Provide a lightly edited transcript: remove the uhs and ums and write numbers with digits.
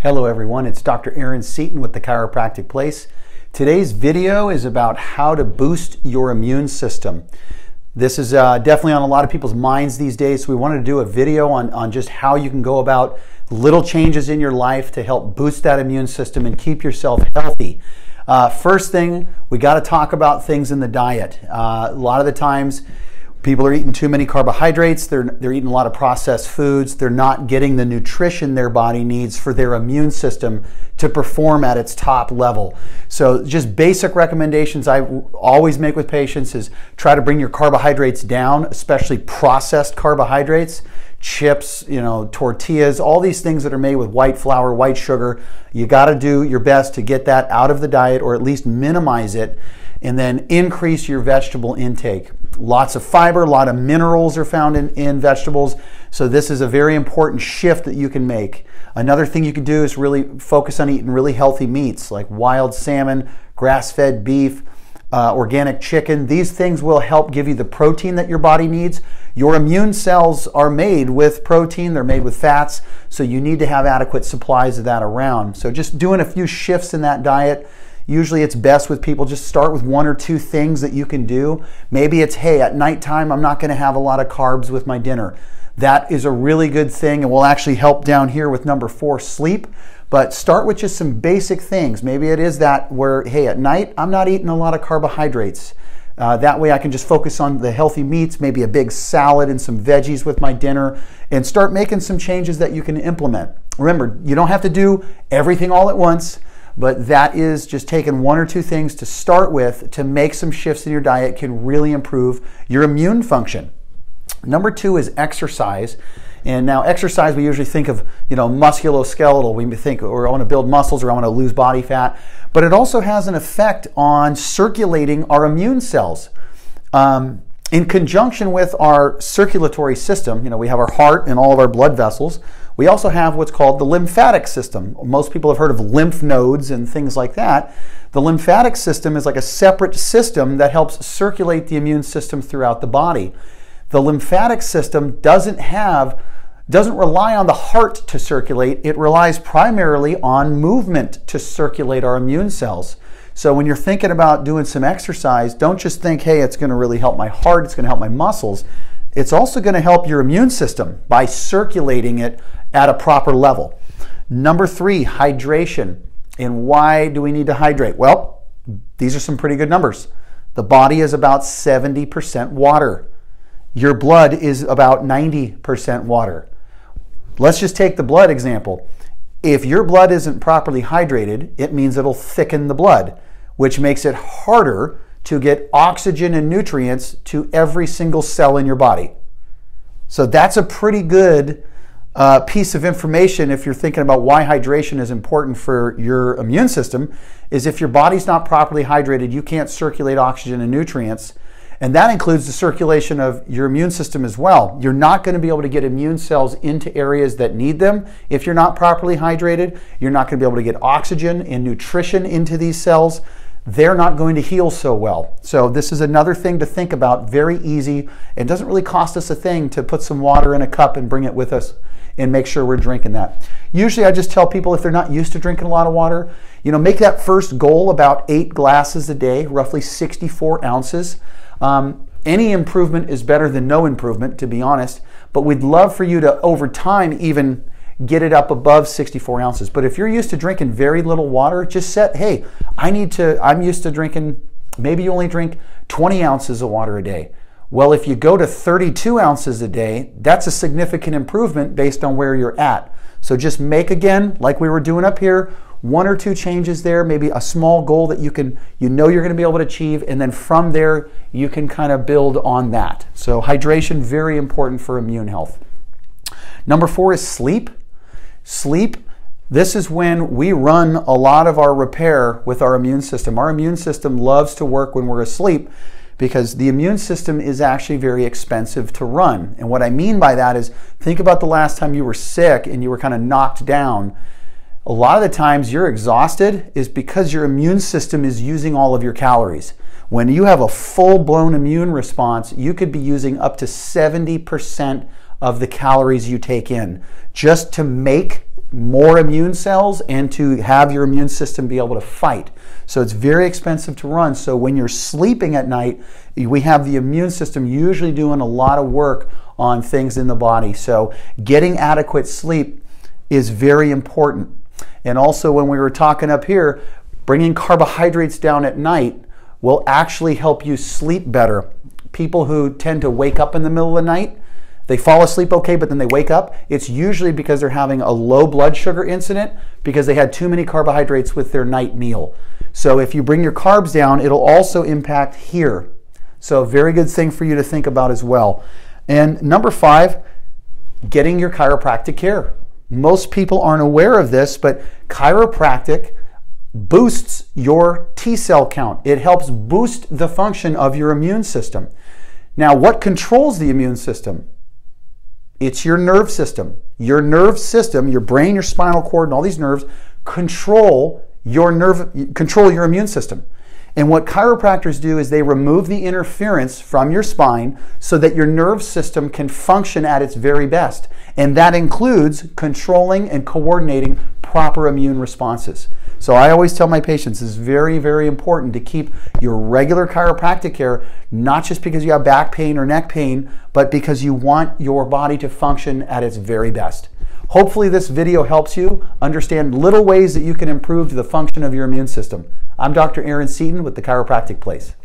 Hello everyone, it's Dr. Seaton with the Chiropractic Place. Today's video is about how to boost your immune system. This is definitely on a lot of people's minds these days, so we wanted to do a video on just how you can go about little changes in your life to help boost that immune system and keep yourself healthy. First thing, we got to talk about things in the diet. A lot of the times, people are eating too many carbohydrates, they're eating a lot of processed foods, they're not getting the nutrition their body needs for their immune system to perform at its top level. So just basic recommendations I always make with patients is try to bring your carbohydrates down, especially processed carbohydrates, chips, tortillas, all these things that are made with white flour, white sugar. You got to do your best to get that out of the diet or at least minimize it, and then increase your vegetable intake. Lots of fiber, a lot of minerals are found in vegetables, so this is a very important shift that you can make. Another thing you can do is really focus on eating really healthy meats like wild salmon, grass-fed beef, organic chicken. These things will help give you the protein that your body needs. Your immune cells are made with protein, they're made with fats, so you need to have adequate supplies of that around. So just doing a few shifts in that diet. Usually it's best with people just start with one or two things that you can do. Maybe it's, hey, at nighttime I'm not going to have a lot of carbs with my dinner. That is a really good thing and will actually help down here with number 4, sleep. But start with just some basic things. Maybe it is that where, hey, at night I'm not eating a lot of carbohydrates. That way I can just focus on the healthy meats, maybe a big salad and some veggies with my dinner, and start making some changes that you can implement. Remember, you don't have to do everything all at once, but that is just taking one or two things to start with to make some shifts in your diet can really improve your immune function. Number 2 is exercise. And now exercise, we usually think of, musculoskeletal. We think, or I want to build muscles or I want to lose body fat. But it also has an effect on circulating our immune cells. In conjunction with our circulatory system, we have our heart and all of our blood vessels. We also have what's called the lymphatic system. Most people have heard of lymph nodes and things like that. The lymphatic system is like a separate system that helps circulate the immune system throughout the body. The lymphatic system doesn't rely on the heart to circulate. It relies primarily on movement to circulate our immune cells. So when you're thinking about doing some exercise, don't just think, hey, it's going to really help my heart, it's going to help my muscles. It's also going to help your immune system by circulating it at a proper level. Number 3, hydration. And why do we need to hydrate? Well, these are some pretty good numbers. The body is about 70% water. Your blood is about 90% water. Let's just take the blood example. If your blood isn't properly hydrated, it means it'll thicken the blood, which makes it harder to get oxygen and nutrients to every single cell in your body. So that's a pretty good piece of information if you're thinking about why hydration is important for your immune system, is if your body's not properly hydrated, you can't circulate oxygen and nutrients, and that includes the circulation of your immune system as well. You're not going to be able to get immune cells into areas that need them if you're not properly hydrated. You're not going to be able to get oxygen and nutrition into these cells. They're not going to heal so well. So this is another thing to think about, very easy. It doesn't really cost us a thing to put some water in a cup and bring it with us and make sure we're drinking that. Usually I just tell people if they're not used to drinking a lot of water, make that first goal about 8 glasses a day, roughly 64 ounces. Any improvement is better than no improvement, to be honest, but we'd love for you to, over time, even get it up above 64 ounces. But if you're used to drinking very little water, just set, hey, I'm used to drinking, maybe you only drink 20 ounces of water a day. Well, if you go to 32 ounces a day, that's a significant improvement based on where you're at. So just make, again, like we were doing up here, 1 or 2 changes there, maybe a small goal that you're going to be able to achieve, and then from there you can kind of build on that. So hydration, very important for immune health. Number 4 is sleep. Sleep, this is when we run a lot of our repair with our immune system. Our immune system loves to work when we're asleep because the immune system is actually very expensive to run. And what I mean by that is, think about the last time you were sick and you were kind of knocked down. A lot of the times you're exhausted is because your immune system is using all of your calories. When you have a full-blown immune response, you could be using up to 70% of the calories you take in just to make more immune cells and to have your immune system be able to fight. So it's very expensive to run. So when you're sleeping at night, we have the immune system usually doing a lot of work on things in the body. So getting adequate sleep is very important. And also, when we were talking up here, bringing carbohydrates down at night will actually help you sleep better. People who tend to wake up in the middle of the night, they fall asleep okay, but then they wake up. It's usually because they're having a low blood sugar incident because they had too many carbohydrates with their night meal. So if you bring your carbs down, it'll also impact here. So a very good thing for you to think about as well. And number 5, getting your chiropractic care. Most people aren't aware of this, but chiropractic boosts your T cell count. It helps boost the function of your immune system. Now, what controls the immune system? It's your nerve system. Your nerve system, your brain, your spinal cord, and all these nerves control your immune system. And what chiropractors do is they remove the interference from your spine so that your nerve system can function at its very best. And that includes controlling and coordinating proper immune responses. So I always tell my patients it's very, very important to keep your regular chiropractic care, not just because you have back pain or neck pain, but because you want your body to function at its very best. Hopefully this video helps you understand little ways that you can improve the function of your immune system. I'm Dr. Aaron Seaton with the Chiropractic Place.